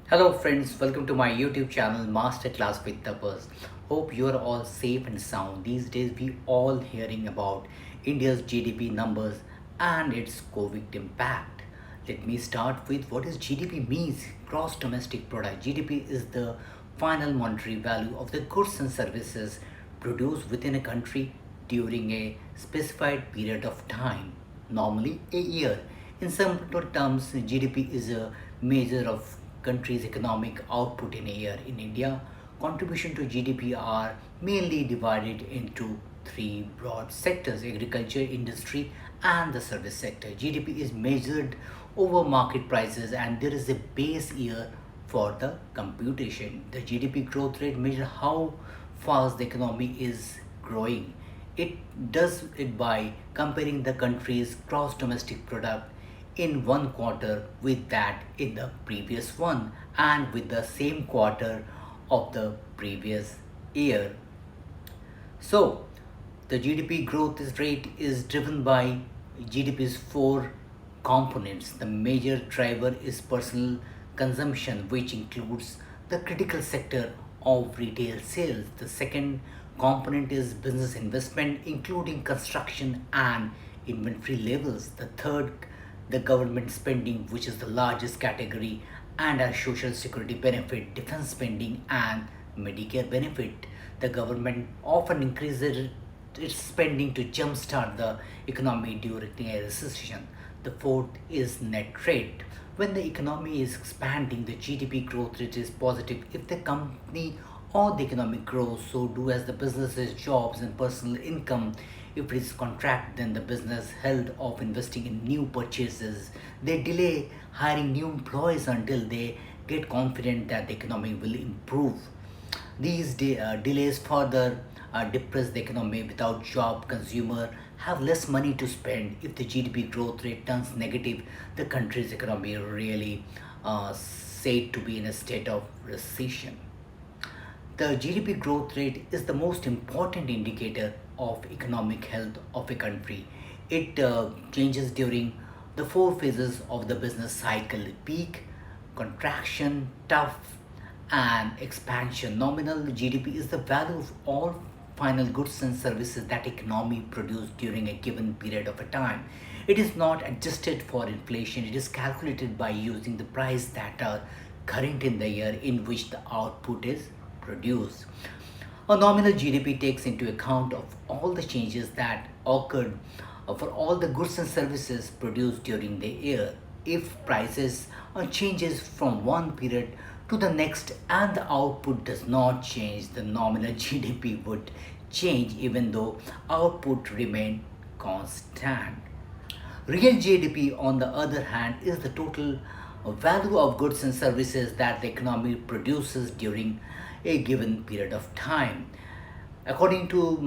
Hello friends, welcome to my YouTube channel Masterclass with Tapas. Hope you are all safe and sound. These days we all hearing about India's GDP numbers and its COVID impact. Let me start with what is GDP means, gross domestic product. GDP is the final monetary value of the goods and services produced within a country during a specified period of time, normally a year. In simple terms, GDP is a measure of country's economic output in a year. In India, contribution to GDP are mainly divided into three broad sectors: agriculture, industry, and the service sector. GDP is measured over market prices, and there is a base year for the computation. The GDP growth rate measures how fast the economy is growing. It does it by comparing the country's gross domestic product in one quarter with that in the previous one and with the same quarter of the previous year. So, the GDP growth rate is driven by GDP's four components. The major driver is personal consumption, which includes the critical sector of retail sales. The second component is business investment, including construction and inventory levels. The third, the government spending, which is the largest category, and our social security benefit, defense spending, and Medicare benefit. The government often increases its spending to jumpstart the economy during a recession. The fourth is net trade. When the economy is expanding, the GDP growth rate is positive. If the company or the economic grows, so do as the businesses, jobs, and personal income. If it is contract, then the business held off investing in new purchases. They delay hiring new employees until they get confident that the economy will improve. These delays further depress the economy. Without job, consumer have less money to spend. If the GDP growth rate turns negative, the country's economy really said to be in a state of recession. The GDP growth rate is the most important indicator of economic health of a country. It changes during the four phases of the business cycle: peak, contraction, tough, and expansion. Nominal GDP is the value of all final goods and services that economy produced during a given period of a time. It is not adjusted for inflation. It is calculated by using the price that are current in the year in which the output is produced. A nominal GDP takes into account of all the changes that occurred for all the goods and services produced during the year. If prices changes from one period to the next and the output does not change, the nominal GDP would change even though output remain constant. Real GDP, on the other hand, is the total value of goods and services that the economy produces during a given period of time. According to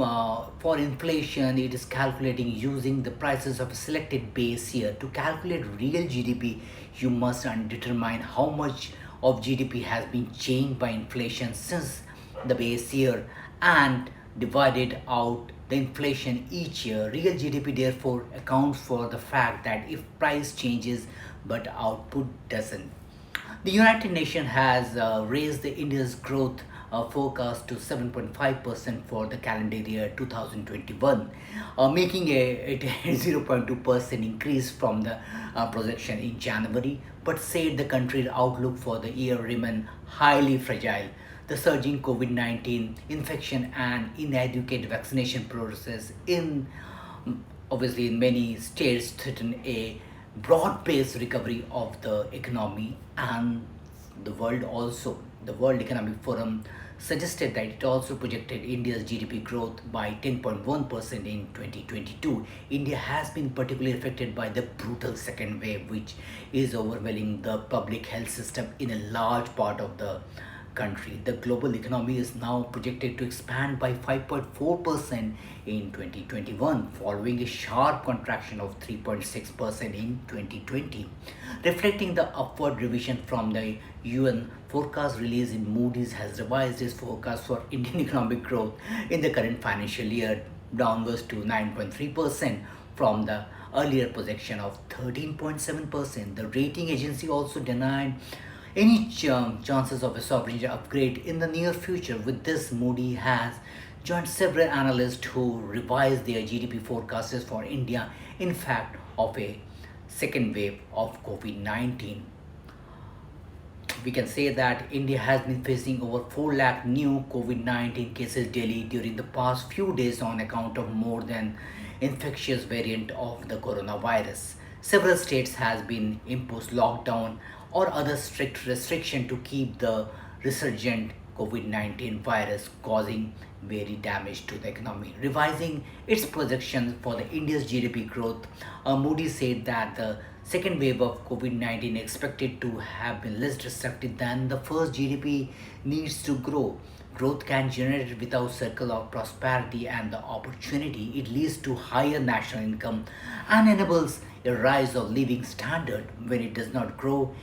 for inflation, it is calculating using the prices of a selected base year. To calculate real GDP, you must determine how much of GDP has been changed by inflation since the base year and divided out the inflation each year. Real GDP therefore accounts for the fact that if price changes but output doesn't. The United Nations has raised the India's growth forecast to 7.5% for the calendar year 2021, making a 0.2% increase from the projection in January, but said the country's outlook for the year remain highly fragile. The surging COVID-19 infection and inadequate vaccination process in obviously in many states threaten a broad-based recovery of the economy and the world also. The World Economic Forum suggested that it also projected India's GDP growth by 10.1% in 2022. India has been particularly affected by the brutal second wave, which is overwhelming the public health system in a large part of the country. The global economy is now projected to expand by 5.4% in 2021, following a sharp contraction of 3.6% in 2020, reflecting the upward revision from the UN forecast release in Moody's has revised its forecast for Indian economic growth in the current financial year downwards to 9.3% from the earlier projection of 13.7%. The rating agency also denied any chances of a sovereign upgrade in the near future. With this, Moody has joined several analysts who revised their GDP forecasts for India in fact of a second wave of COVID-19. We can say that India has been facing over 4 lakh new COVID 19 cases daily during the past few days on account of more than infectious variant of the coronavirus. Several states has been imposed lockdown or other strict restriction to keep the resurgent COVID-19 virus causing very damage to the economy. Revising its projections for the India's GDP growth, Moody said that the second wave of COVID-19 expected to have been less destructive than the first. GDP needs to grow. Growth can generate without circle of prosperity and the opportunity. It leads to higher national income and enables a rise of living standard. When it does not grow,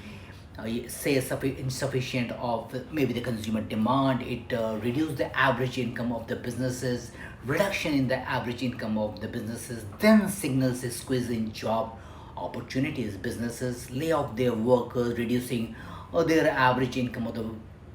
say insufficient of maybe the consumer demand, it reduce the average income of the businesses. Reduction in the average income of the businesses then signals a squeeze in job opportunities. Businesses lay off their workers, reducing their average income of the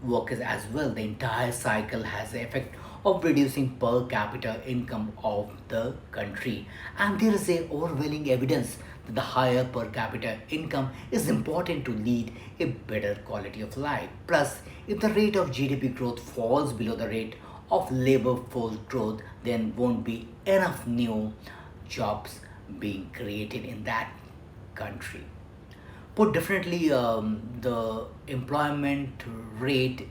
workers as well. The entire cycle has the effect of reducing per capita income of the country. And there is a overwhelming evidence that the higher per capita income is important to lead a better quality of life. Plus, if the rate of GDP growth falls below the rate of labor force growth, then won't be enough new jobs being created in that country. Put differently, the employment rate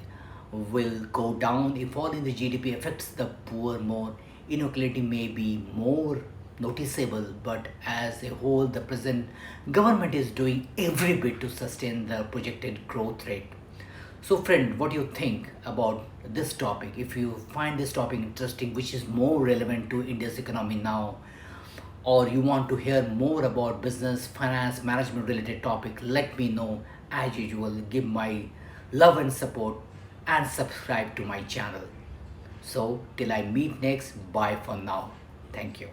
will go down. If fall in the GDP affects the poor more, inequality may be more noticeable, but as a whole, the present government is doing every bit to sustain the projected growth rate. So, friend, what do you think about this topic? If you find this topic interesting, which is more relevant to India's economy now, or you want to hear more about business, finance, management related topic, let me know. As usual, give my love and support and subscribe to my channel. So till I meet next, bye for now. Thank you.